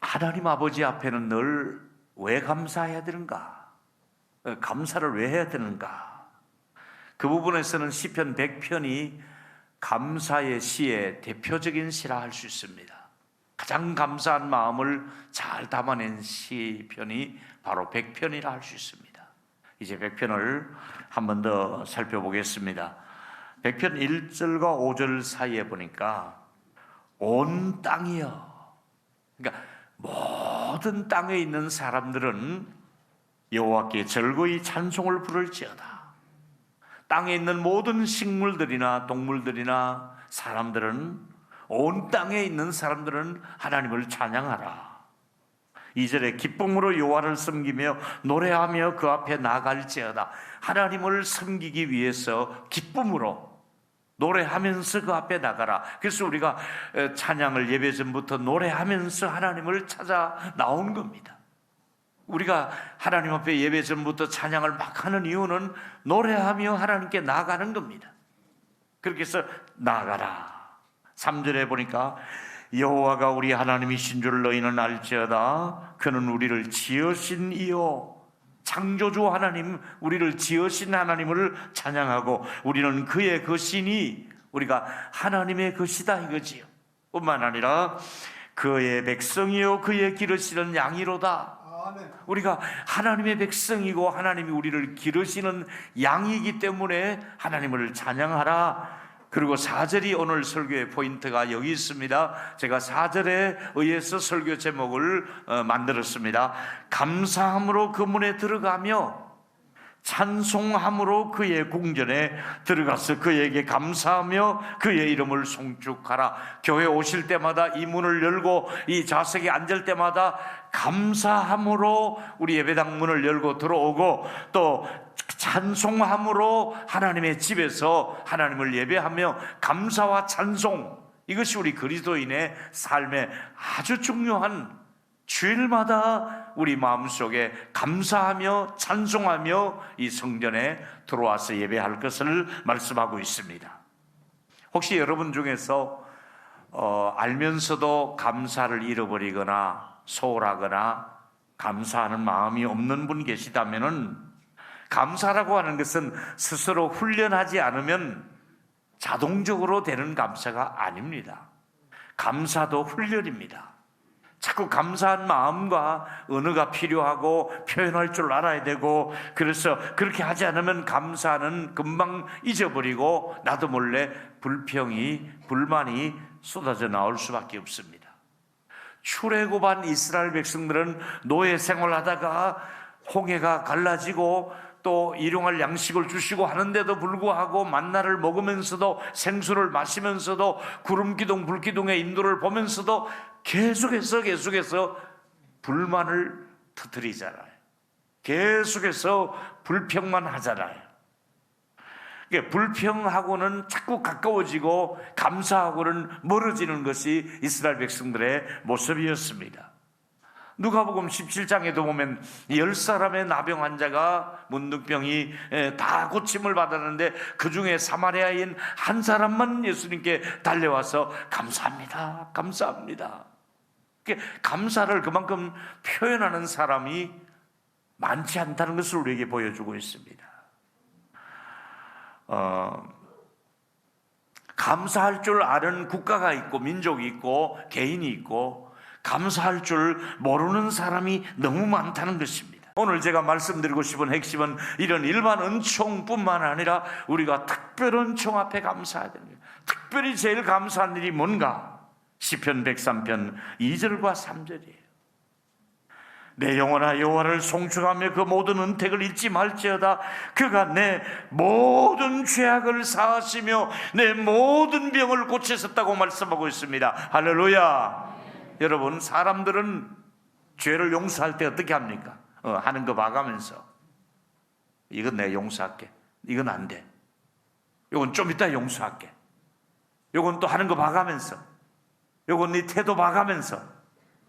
하나님 아버지 앞에는 늘 왜 감사해야 되는가? 감사를 왜 해야 되는가? 그 부분에서는 시편 100편이 감사의 시의 대표적인 시라 할 수 있습니다. 가장 감사한 마음을 잘 담아낸 시편이 바로 100편이라 할 수 있습니다. 이제 100편을 한 번 더 살펴보겠습니다. 100편 1절과 5절 사이에 보니까 온 땅이여, 그러니까 모든 땅에 있는 사람들은 여호와께 즐거이 찬송을 부를지어다. 땅에 있는 모든 식물들이나 동물들이나 사람들은, 온 땅에 있는 사람들은 하나님을 찬양하라. 2절에 기쁨으로 여호와를 섬기며 노래하며 그 앞에 나갈지어다. 하나님을 섬기기 위해서 기쁨으로 노래하면서 그 앞에 나가라. 그래서 우리가 찬양을 예배 전부터 노래하면서 하나님을 찾아 나온 겁니다. 우리가 하나님 앞에 예배 전부터 찬양을 막 하는 이유는 노래하며 하나님께 나가는 겁니다. 그렇게 해서 나가라. 3절에 보니까 여호와가 우리 하나님이신 줄 너희는 알지어다. 그는 우리를 지으신 이요, 창조주 하나님, 우리를 지으신 하나님을 찬양하고 우리는 그의 것이니 우리가 하나님의 것이다 이거지요. 뿐만 아니라 그의 백성이요 그의 기르시는 양이로다. 우리가 하나님의 백성이고 하나님이 우리를 기르시는 양이기 때문에 하나님을 찬양하라. 그리고 4절이 오늘 설교의 포인트가 여기 있습니다. 제가 4절에 의해서 설교 제목을 만들었습니다. 감사함으로 그 문에 들어가며 찬송함으로 그의 궁전에 들어가서 그에게 감사하며 그의 이름을 송축하라. 교회 오실 때마다 이 문을 열고 이 좌석에 앉을 때마다 감사함으로 우리 예배당 문을 열고 들어오고, 또 찬송함으로 하나님의 집에서 하나님을 예배하며 감사와 찬송, 이것이 우리 그리스도인의 삶에 아주 중요한, 주일마다 우리 마음속에 감사하며 찬송하며 이 성전에 들어와서 예배할 것을 말씀하고 있습니다. 혹시 여러분 중에서 알면서도 감사를 잃어버리거나 소홀하거나 감사하는 마음이 없는 분 계시다면은, 감사라고 하는 것은 스스로 훈련하지 않으면 자동적으로 되는 감사가 아닙니다. 감사도 훈련입니다. 자꾸 감사한 마음과 언어가 필요하고 표현할 줄 알아야 되고, 그래서 그렇게 하지 않으면 감사는 금방 잊어버리고 나도 몰래 불만이 쏟아져 나올 수밖에 없습니다. 출애굽한 이스라엘 백성들은 노예 생활하다가 홍해가 갈라지고 또 일용할 양식을 주시고 하는데도 불구하고 만나를 먹으면서도 생수를 마시면서도 구름기둥 불기둥의 인도를 보면서도 계속해서 불만을 터뜨리잖아요. 계속해서 불평만 하잖아요. 그러니까 불평하고는 자꾸 가까워지고 감사하고는 멀어지는 것이 이스라엘 백성들의 모습이었습니다. 누가복음 17장에도 보면 10사람의 나병 환자가 문둥병이 다 고침을 받았는데 그 중에 사마리아인 한 사람만 예수님께 달려와서 감사합니다, 감사합니다. 감사를 그만큼 표현하는 사람이 많지 않다는 것을 우리에게 보여주고 있습니다. 감사할 줄 아는 국가가 있고 민족이 있고 개인이 있고, 감사할 줄 모르는 사람이 너무 많다는 것입니다. 오늘 제가 말씀드리고 싶은 핵심은 이런 일반 은총뿐만 아니라 우리가 특별 은총 앞에 감사해야 됩니다. 특별히 제일 감사한 일이 뭔가? 시편 103편 2절과 3절이에요. 내 영혼아 여호와를 송축하며 그 모든 은택을 잊지 말지어다. 그가 내 모든 죄악을 사하시며 내 모든 병을 고치셨다고 말씀하고 있습니다. 할렐루야. 여러분, 사람들은 죄를 용서할 때 어떻게 합니까? 하는 거 봐가면서 이건 내가 용서할게, 이건 안 돼, 이건 좀 이따 용서할게, 이건 또 하는 거 봐가면서, 이건 네 태도 봐가면서,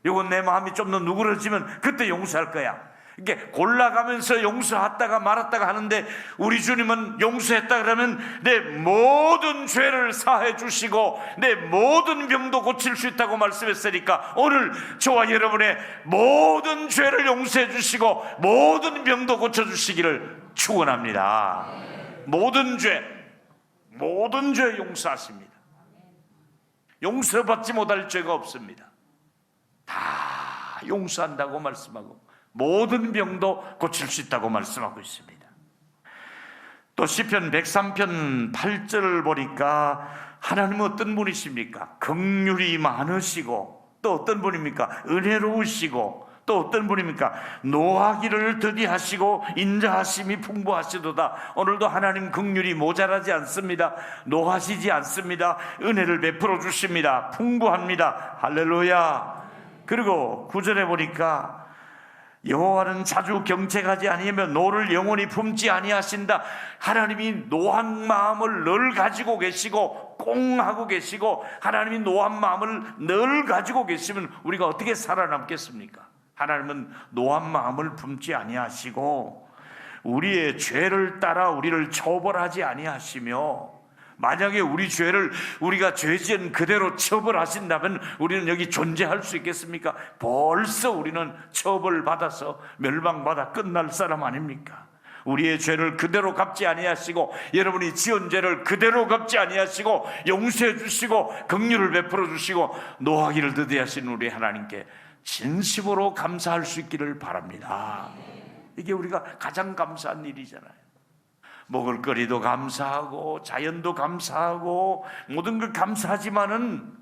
이건 내 마음이 좀 더 누그러지면 그때 용서할 거야. 이게 골라가면서 용서했다가 말았다가 하는데, 우리 주님은 용서했다 그러면 내 모든 죄를 사해 주시고 내 모든 병도 고칠 수 있다고 말씀했으니까, 오늘 저와 여러분의 모든 죄를 용서해 주시고 모든 병도 고쳐 주시기를 축원합니다. 모든 죄 용서하십니다. 용서받지 못할 죄가 없습니다. 다 용서한다고 말씀하고 모든 병도 고칠 수 있다고 말씀하고 있습니다. 또 시편 103편 8절을 보니까 하나님은 어떤 분이십니까? 긍휼이 많으시고, 또 어떤 분입니까? 은혜로우시고, 또 어떤 분입니까? 노하기를 더디하시고 인자하심이 풍부하시도다. 오늘도 하나님 긍휼이 모자라지 않습니다. 노하시지 않습니다. 은혜를 베풀어 주십니다. 풍부합니다. 할렐루야. 그리고 9절에 보니까 여호와는 자주 경책하지 아니하며 노를 영원히 품지 아니하신다. 하나님이 노한 마음을 늘 가지고 계시고 꽁하고 계시고, 하나님이 노한 마음을 늘 가지고 계시면 우리가 어떻게 살아남겠습니까? 하나님은 노한 마음을 품지 아니하시고 우리의 죄를 따라 우리를 처벌하지 아니하시며, 만약에 우리 죄를 우리가 죄지은 그대로 처벌하신다면 우리는 여기 존재할 수 있겠습니까? 벌써 우리는 처벌받아서 멸망받아 끝날 사람 아닙니까? 우리의 죄를 그대로 갚지 아니하시고, 여러분이 지은 죄를 그대로 갚지 아니하시고 용서해 주시고 긍휼을 베풀어 주시고 노하기를 더디하신 우리 하나님께 진심으로 감사할 수 있기를 바랍니다. 이게 우리가 가장 감사한 일이잖아요. 먹을거리도 감사하고 자연도 감사하고 모든 걸 감사하지만은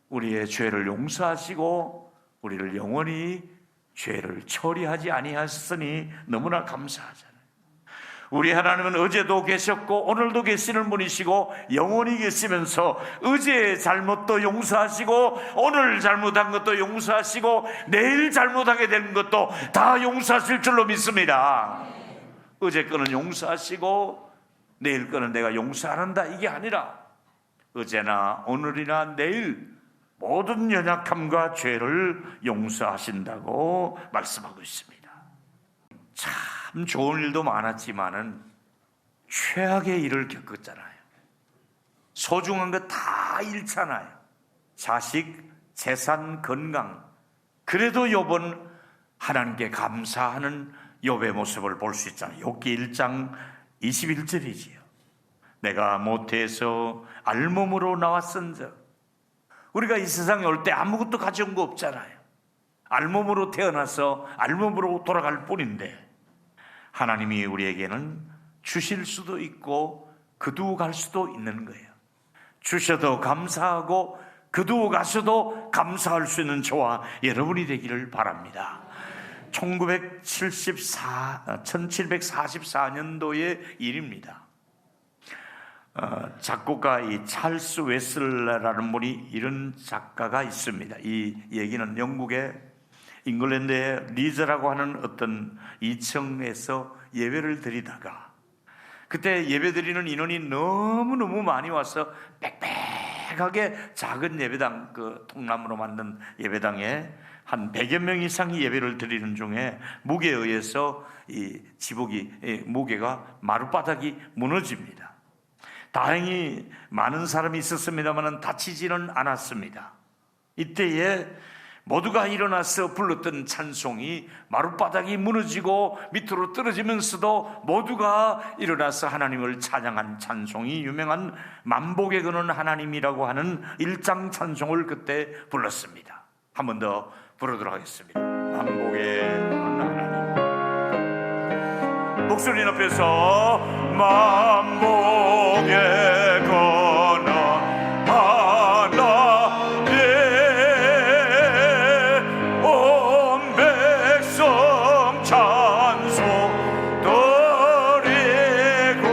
우리의 죄를 용서하시고 우리를 영원히 죄를 처리하지 아니하셨으니 너무나 감사하잖아요. 우리 하나님은 어제도 계셨고 오늘도 계시는 분이시고 영원히 계시면서 어제의 잘못도 용서하시고 오늘 잘못한 것도 용서하시고 내일 잘못하게 된 것도 다 용서하실 줄로 믿습니다. 어제 거는 용서하시고 내일 거는 내가 용서 안 한다, 이게 아니라 어제나 오늘이나 내일 모든 연약함과 죄를 용서하신다고 말씀하고 있습니다. 참 좋은 일도 많았지만은 최악의 일을 겪었잖아요. 소중한 거 다 잃잖아요. 자식, 재산, 건강. 그래도 욥은 하나님께 감사하는 욥의 모습을 볼 수 있잖아요. 욥기 1장 21절이지요. 내가 모태에서 알몸으로 나왔은즉. 우리가 이 세상에 올 때 아무것도 가져온 거 없잖아요. 알몸으로 태어나서 알몸으로 돌아갈 뿐인데 하나님이 우리에게는 주실 수도 있고 그두고 갈 수도 있는 거예요. 주셔도 감사하고 그두고 가셔도 감사할 수 있는 저와 여러분이 되기를 바랍니다. 1744년도의 일입니다. 작곡가 이 찰스 웨슬러라는 분이, 이런 작가가 있습니다. 이 얘기는 영국의 잉글랜드의 리즈라고 하는 어떤 이청에서 예배를 드리다가, 그때 예배 드리는 인원이 너무너무 많이 와서 빽빽하게 작은 예배당, 그 통나무로 만든 예배당에 한 100여 명 이상이 예배를 드리는 중에 무게에 의해서 이 지붕이, 무게가 마룻바닥이 무너집니다. 다행히 많은 사람이 있었습니다만 다치지는 않았습니다. 이때에 모두가 일어나서 불렀던 찬송이 마룻바닥이 무너지고 밑으로 떨어지면서도 모두가 일어나서 하나님을 찬양한 찬송이 유명한 만복에 거는 하나님이라고 하는 1장 찬송을 그때 불렀습니다. 한 번 더 부르도록 하겠습니다. 만복에 거는 하나님. 목소리 높여서 만복에 거는 하나님, 온 백성 찬송 드리고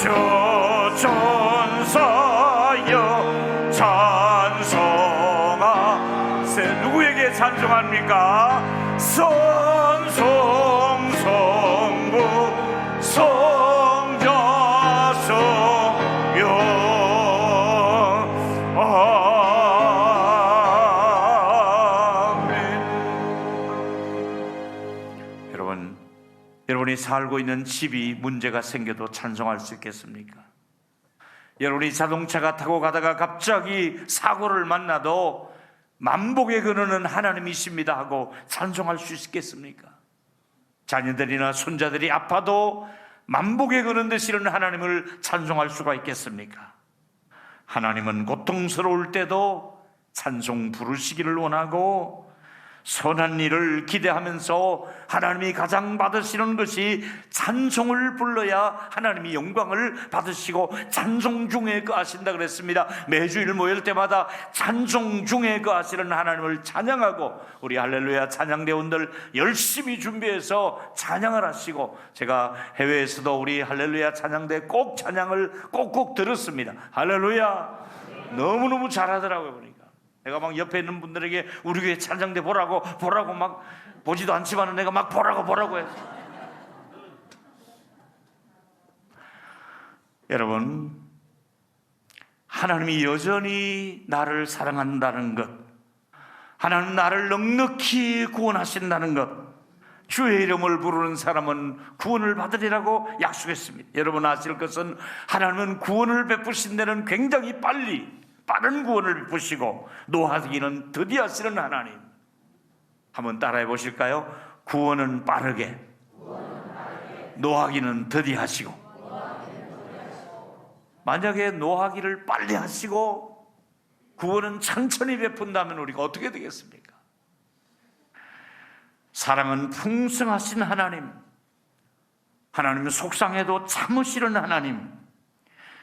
저 천사여 찬송하세. 누구에게 찬송합니까? 선송 성부 성자 성령 아멘. 여러분이 살고 있는 집이 문제가 생겨도 찬송할 수 있겠습니까? 여러분이 자동차가 타고 가다가 갑자기 사고를 만나도 만복의 근원은 하나님이십니다 하고 찬송할 수 있겠습니까? 자녀들이나 손자들이 아파도 만복의 근원 되시는 하나님을 찬송할 수가 있겠습니까? 하나님은 고통스러울 때도 찬송 부르시기를 원하고 선한 일을 기대하면서 하나님이 가장 받으시는 것이 찬송을 불러야 하나님이 영광을 받으시고 찬송 중에 거하신다 그랬습니다. 매주일 모일 때마다 찬송 중에 거하시는 하나님을 찬양하고 우리 할렐루야 찬양대원들 열심히 준비해서 찬양을 하시고, 제가 해외에서도 우리 할렐루야 찬양대 꼭 찬양을 꼭꼭 들었습니다. 할렐루야 너무너무 잘하더라고요. 보니까 내가 막 옆에 있는 분들에게 우리 교회 찬양대 보라고 막 보지도 않지만 내가 막 보라고 해서. 여러분, 하나님이 여전히 나를 사랑한다는 것, 하나님 나를 넉넉히 구원하신다는 것, 주의 이름을 부르는 사람은 구원을 받으리라고 약속했습니다. 여러분 아실 것은 하나님은 구원을 베푸신 데는 굉장히 빠른 구원을 베푸시고 노하기는 더디하시는 하나님. 한번 따라해 보실까요? 구원은 빠르게, 노하기는 더디하시고. 만약에 노하기를 빨리 하시고 구원은 천천히 베푼다면 우리가 어떻게 되겠습니까? 사랑은 풍성하신 하나님, 하나님은 속상해도 참으시는 하나님,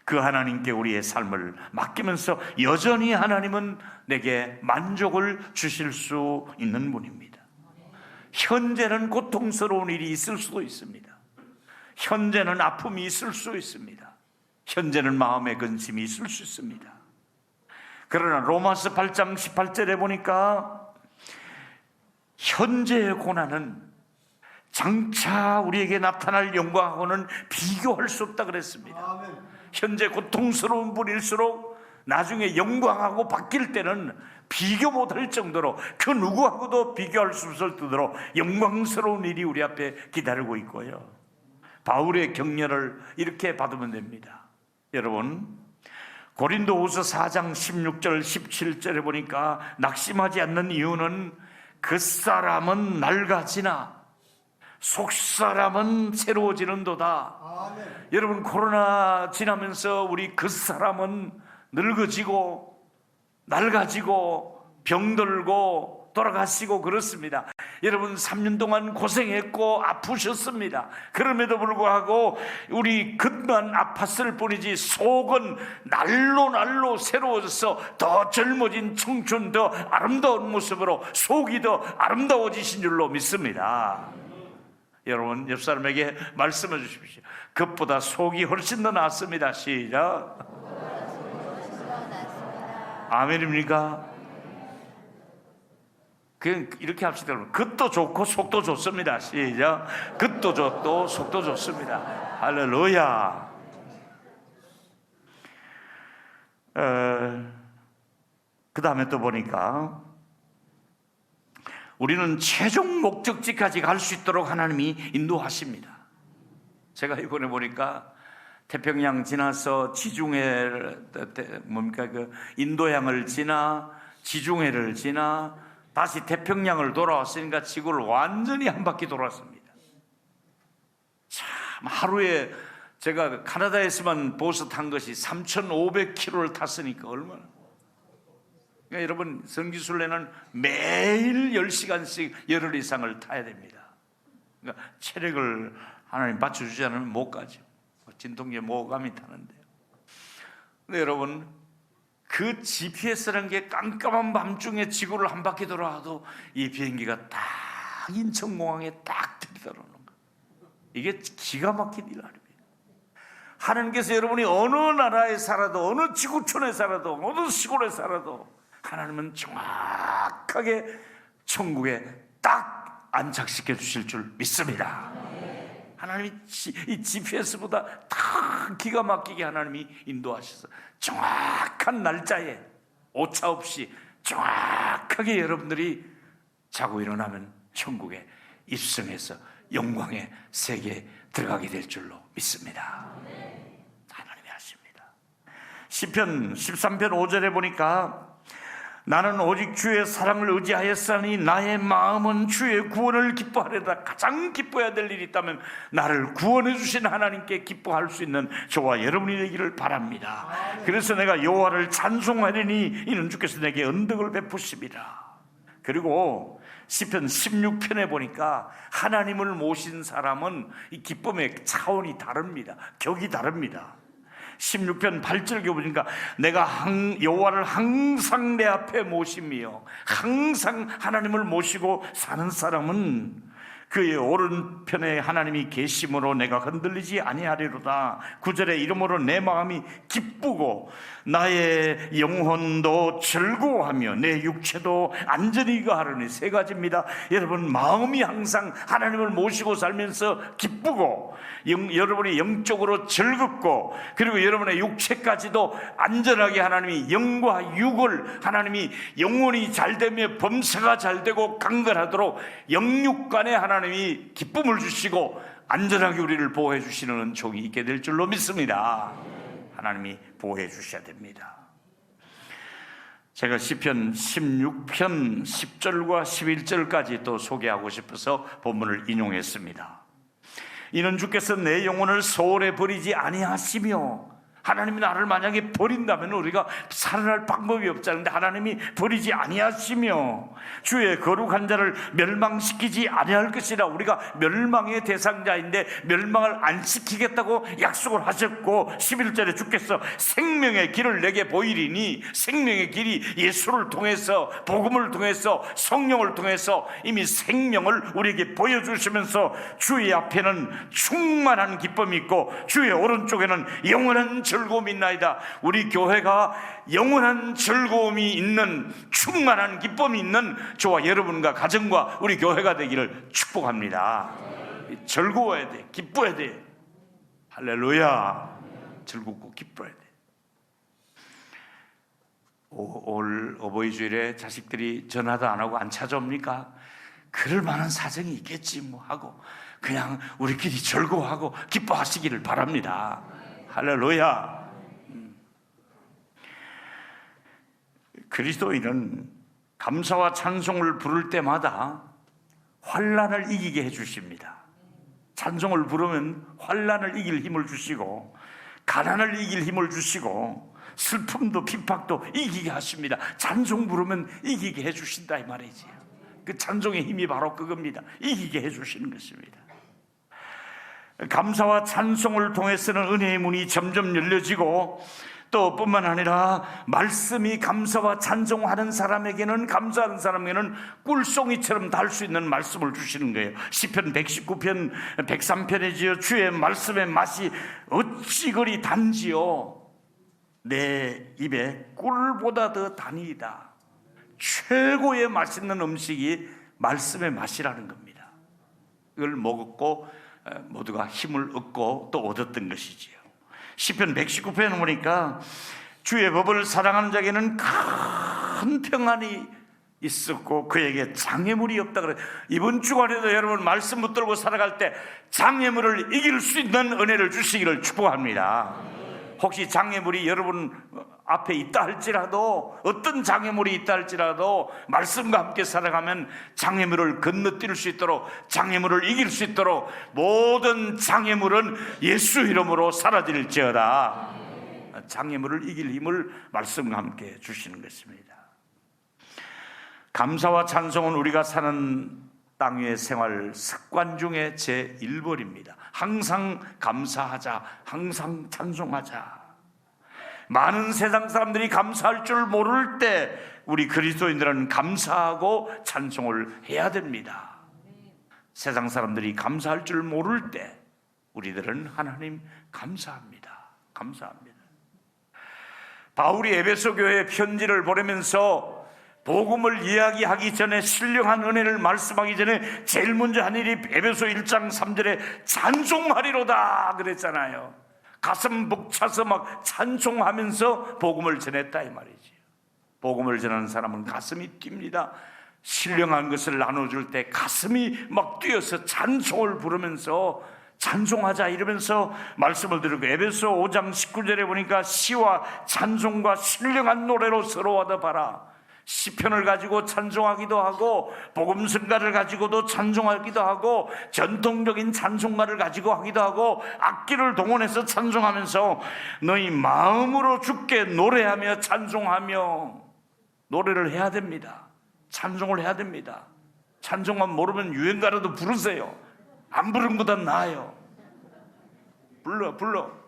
그 하나님께 우리의 삶을 맡기면서 여전히 하나님은 내게 만족을 주실 수 있는 분입니다. 현재는 고통스러운 일이 있을 수도 있습니다. 현재는 아픔이 있을 수 있습니다. 현재는 마음의 근심이 있을 수 있습니다. 그러나 로마서 8장 18절에 보니까 현재의 고난은 장차 우리에게 나타날 영광하고는 비교할 수 없다 그랬습니다. 아멘. 현재 고통스러운 분일수록 나중에 영광하고 바뀔 때는 비교 못할 정도로 그 누구하고도 비교할 수 없을 정도로 영광스러운 일이 우리 앞에 기다리고 있고요. 바울의 격려를 이렇게 받으면 됩니다. 여러분, 고린도후서 4장 16절 17절에 보니까 낙심하지 않는 이유는 그 사람은 낡아지나 속사람은 새로워지는도다. 아멘. 여러분, 코로나 지나면서 우리 그 사람은 늙어지고 낡아지고 병들고 돌아가시고 그렇습니다. 여러분 3년 동안 고생했고 아프셨습니다. 그럼에도 불구하고 우리 겉만 아팠을 뿐이지 속은 날로 새로워져서 더 젊어진 청춘, 더 아름다운 모습으로 속이 더 아름다워지신 줄로 믿습니다. 여러분 옆 사람에게 말씀해 주십시오. 겉보다 속이 훨씬 더 낫습니다. 시작. 아멘입니까? 그냥 이렇게 합시다. 겉도 좋고 속도 좋습니다. 시작. 겉도 좋고 속도 좋습니다. 할렐루야. 그 다음에 또 보니까 우리는 최종 목적지까지 갈 수 있도록 하나님이 인도하십니다. 제가 이번에 보니까 태평양 지나서 지중해 그 인도양을 지나 지중해를 지나 다시 태평양을 돌아왔으니까 지구를 완전히 한 바퀴 돌았습니다. 참, 하루에 제가 카나다에서만 보스 탄 것이 3,500km를 탔으니까 얼마나. 그러니까 여러분, 선기순례는 매일 10시간씩 열흘 이상을 타야 됩니다. 그러니까 체력을 하나님 받쳐주지 않으면 못 가죠. 진통제 모감이 타는데요. 근데 여러분, 그 GPS라는 게 깜깜한 밤중에 지구를 한 바퀴 돌아와도 이 비행기가 딱 인천공항에 딱 들이다오는 거예요. 이게 기가 막힌 일 아닙니까? 하나님께서 여러분이 어느 나라에 살아도, 어느 지구촌에 살아도, 어느 시골에 살아도 하나님은 정확하게 천국에 딱 안착시켜 주실 줄 믿습니다. 하나님이 이 GPS보다 다 기가 막히게 하나님이 인도하셔서 정확한 날짜에 오차 없이 정확하게 여러분들이 자고 일어나면 천국에 입성해서 영광의 세계에 들어가게 될 줄로 믿습니다. 하나님이 하십니다. 시편 13편 5절에 보니까 나는 오직 주의 사랑을 의지하였으니 나의 마음은 주의 구원을 기뻐하려다. 가장 기뻐해야 될 일이 있다면 나를 구원해 주신 하나님께 기뻐할 수 있는 저와 여러분이 되기를 바랍니다. 그래서 내가 여호와를 찬송하리니 이는 주께서 내게恩덕을 베푸십니다. 그리고 시편 16편에 보니까 하나님을 모신 사람은 이 기쁨의 차원이 다릅니다. 격이 다릅니다. 16편 8절에 보니까 내가 여호와를 항상 내 앞에 모시며, 항상 하나님을 모시고 사는 사람은 그의 오른편에 하나님이 계심으로 내가 흔들리지 아니하리로다. 9절에 이러므로 내 마음이 기쁘고 나의 영혼도 즐거워하며 내 육체도 안전히 거하리니. 세 가지입니다. 여러분, 마음이 항상 하나님을 모시고 살면서 기쁘고, 여러분이 영적으로 즐겁고, 그리고 여러분의 육체까지도 안전하게 하나님이 영과 육을 하나님이 영혼이 잘되며 범사가 잘되고 강건하도록 영육간에 하나님이 기쁨을 주시고 안전하게 우리를 보호해 주시는 은총이 있게 될 줄로 믿습니다. 하나님이 보호해 주셔야 됩니다. 제가 시편 16편 10절과 11절까지 또 소개하고 싶어서 본문을 인용했습니다. 이는 주께서 내 영혼을 소홀히 버리지 아니하시며, 하나님이 나를 만약에 버린다면 우리가 살아날 방법이 없잖은데 하나님이 버리지 아니하시며 주의 거룩한 자를 멸망시키지 아니할 것이라. 우리가 멸망의 대상자인데 멸망을 안 시키겠다고 약속을 하셨고, 11절에 주께서 생명의 길을 내게 보이리니, 생명의 길이 예수를 통해서, 복음을 통해서, 성령을 통해서 이미 생명을 우리에게 보여주시면서 주의 앞에는 충만한 기쁨이 있고 주의 오른쪽에는 영원한 즐거움이 있나이다. 우리 교회가 영원한 즐거움이 있는, 충만한 기쁨이 있는 저와 여러분과 가정과 우리 교회가 되기를 축복합니다. 즐거워야 돼, 기뻐야 돼. 할렐루야. 즐겁고 기뻐야 돼. 올 어버이 주일에 자식들이 전화도 안 하고 안 찾아옵니까? 그럴 만한 사정이 있겠지 뭐 하고 그냥 우리끼리 즐거워하고 기뻐하시기를 바랍니다. 할렐루야. 그리스도인은 감사와 찬송을 부를 때마다 환난을 이기게 해주십니다. 찬송을 부르면 환난을 이길 힘을 주시고, 가난을 이길 힘을 주시고, 슬픔도 핍박도 이기게 하십니다. 찬송 부르면 이기게 해주신다 이 말이지. 그 찬송의 힘이 바로 그겁니다. 이기게 해주시는 것입니다. 감사와 찬송을 통해서는 은혜의 문이 점점 열려지고, 또 뿐만 아니라 말씀이 감사와 찬송하는 사람에게는, 감사하는 사람에게는 꿀송이처럼 달 수 있는 말씀을 주시는 거예요. 시편 119편 103편이지요. 주의 말씀의 맛이 어찌 그리 단지요, 내 입에 꿀보다 더 단이다. 최고의 맛있는 음식이 말씀의 맛이라는 겁니다. 이걸 먹었고 모두가 힘을 얻고 또 얻었던 것이지요. 시편 119편에 보니까 주의 법을 사랑하는 자에게는 큰 평안이 있었고 그에게 장애물이 없다 그래요. 이번 주간에도 여러분 말씀 붙들고 살아갈 때 장애물을 이길 수 있는 은혜를 주시기를 축복합니다. 혹시 장애물이 여러분 앞에 있다 할지라도, 어떤 장애물이 있다 할지라도 말씀과 함께 살아가면 장애물을 건너뛸 수 있도록, 장애물을 이길 수 있도록 모든 장애물은 예수 이름으로 사라질지어다. 장애물을 이길 힘을 말씀과 함께 주시는 것입니다. 감사와 찬송은 우리가 사는 땅 위의 생활 습관 중에 제1번입니다. 항상 감사하자, 항상 찬송하자. 많은 세상 사람들이 감사할 줄 모를 때 우리 그리스도인들은 감사하고 찬송을 해야 됩니다. 세상 사람들이 감사할 줄 모를 때 우리들은 하나님 감사합니다. 감사합니다. 바울이 에베소 교회에 편지를 보내면서 복음을 이야기하기 전에, 신령한 은혜를 말씀하기 전에 제일 먼저 한 일이 에베소 1장 3절에 찬송하리로다 그랬잖아요. 가슴 벅차서 막 찬송하면서 복음을 전했다 이 말이지. 복음을 전하는 사람은 가슴이 뜁니다. 신령한 것을 나눠줄 때 가슴이 막 뛰어서 찬송을 부르면서 찬송하자 이러면서 말씀을 드리고, 에베소 5장 19절에 보니까 시와 찬송과 신령한 노래로 서로 화답하라. 시편을 가지고 찬송하기도 하고, 복음성가를 가지고도 찬송하기도 하고, 전통적인 찬송가를 가지고 하기도 하고, 악기를 동원해서 찬송하면서 너희 마음으로 주께 노래하며 찬송하며 노래를 해야 됩니다. 찬송을 해야 됩니다. 찬송만 모르면 유행가라도 부르세요. 안 부른 것보다 나아요. 불러.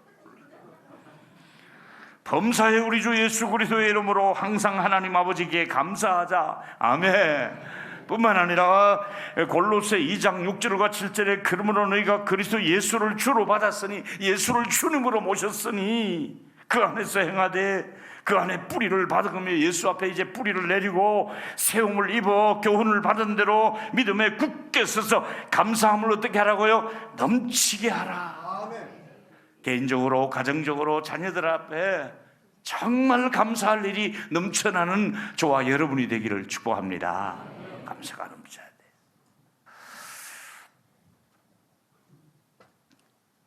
범사에 우리 주 예수 그리스도의 이름으로 항상 하나님 아버지께 감사하자. 아멘. 뿐만 아니라 골로새 2장 6절과 7절에 그러므로 너희가 그리스도 예수를 주로 받았으니, 예수를 주님으로 모셨으니 그 안에서 행하되 그 안에 뿌리를 받으며 예수 앞에 이제 뿌리를 내리고 세움을 입어 교훈을 받은 대로 믿음에 굳게 서서 감사함을 어떻게 하라고요? 넘치게 하라. 아멘. 개인적으로, 가정적으로, 자녀들 앞에 정말 감사할 일이 넘쳐나는 저와 여러분이 되기를 축복합니다. 감사가 넘쳐야 돼.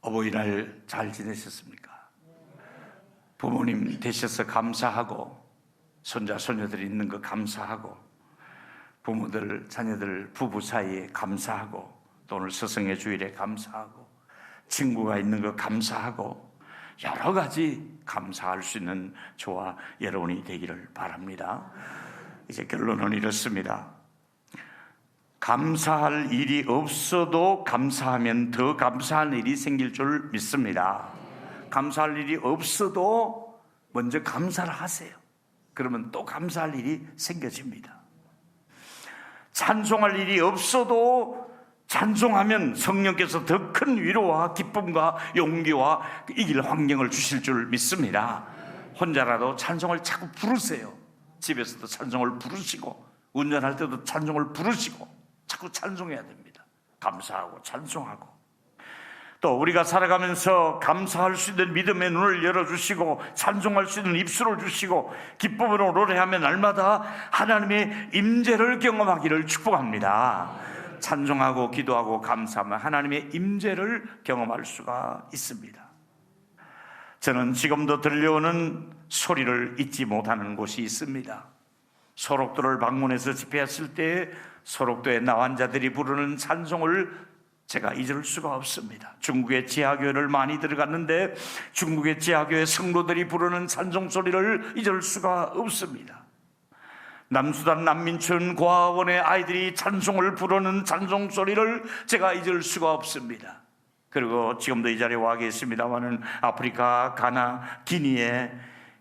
어버이날 잘 지내셨습니까? 부모님 되셔서 감사하고, 손자 손녀들이 있는 거 감사하고, 부모들 자녀들 부부 사이에 감사하고, 또 오늘 스승의 주일에 감사하고, 친구가 있는 거 감사하고, 여러 가지 감사할 수 있는 저와 여러분이 되기를 바랍니다. 이제 결론은 이렇습니다. 감사할 일이 없어도 감사하면 더 감사한 일이 생길 줄 믿습니다. 감사할 일이 없어도 먼저 감사를 하세요. 그러면 또 감사할 일이 생겨집니다. 찬송할 일이 없어도 찬송하면 성령께서 더 큰 위로와 기쁨과 용기와 이길 환경을 주실 줄 믿습니다. 혼자라도 찬송을 자꾸 부르세요. 집에서도 찬송을 부르시고, 운전할 때도 찬송을 부르시고, 자꾸 찬송해야 됩니다. 감사하고 찬송하고, 또 우리가 살아가면서 감사할 수 있는 믿음의 눈을 열어주시고, 찬송할 수 있는 입술을 주시고, 기쁨으로 노래하며 날마다 하나님의 임재를 경험하기를 축복합니다. 찬송하고 기도하고 감사하면 하나님의 임재를 경험할 수가 있습니다. 저는 지금도 들려오는 소리를 잊지 못하는 곳이 있습니다. 소록도를 방문해서 집회했을 때 소록도의 나환자들이 부르는 찬송을 제가 잊을 수가 없습니다. 중국의 지하교회를 많이 들어갔는데 중국의 지하교회 성도들이 부르는 찬송 소리를 잊을 수가 없습니다. 남수단 난민촌 고아원의 아이들이 찬송을 부르는 찬송 소리를 제가 잊을 수가 없습니다. 그리고 지금도 이 자리에 와 계십니다마는 아프리카 가나 기니에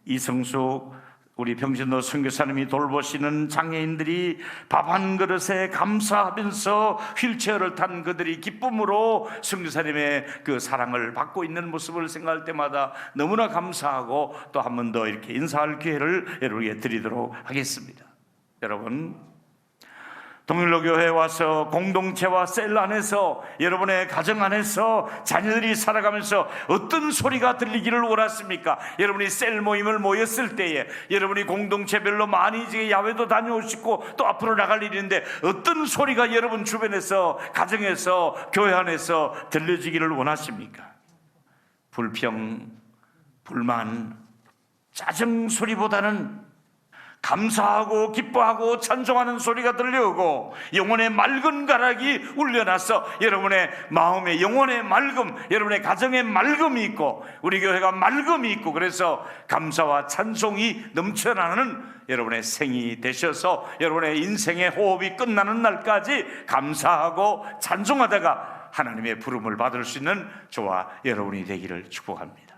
이성숙 우리 병신도 선교사님이 돌보시는 장애인들이 밥 한 그릇에 감사하면서 휠체어를 탄 그들이 기쁨으로 선교사님의 그 사랑을 받고 있는 모습을 생각할 때마다 너무나 감사하고, 또 한 번 더 이렇게 인사할 기회를 여러분에게 드리도록 하겠습니다. 여러분, 동일로교회에 와서 공동체와 셀 안에서, 여러분의 가정 안에서 자녀들이 살아가면서 어떤 소리가 들리기를 원하십니까? 여러분이 셀 모임을 모였을 때에, 여러분이 공동체별로 많이 이제 야외도 다녀오시고 또 앞으로 나갈 일인데 어떤 소리가 여러분 주변에서, 가정에서, 교회 안에서 들려지기를 원하십니까? 불평, 불만, 짜증 소리보다는 감사하고 기뻐하고 찬송하는 소리가 들려오고, 영혼의 맑은 가락이 울려나서 여러분의 마음에 영혼의 맑음, 여러분의 가정에 맑음이 있고 우리 교회가 맑음이 있고, 그래서 감사와 찬송이 넘쳐나는 여러분의 생이 되셔서 여러분의 인생의 호흡이 끝나는 날까지 감사하고 찬송하다가 하나님의 부름을 받을 수 있는 저와 여러분이 되기를 축복합니다.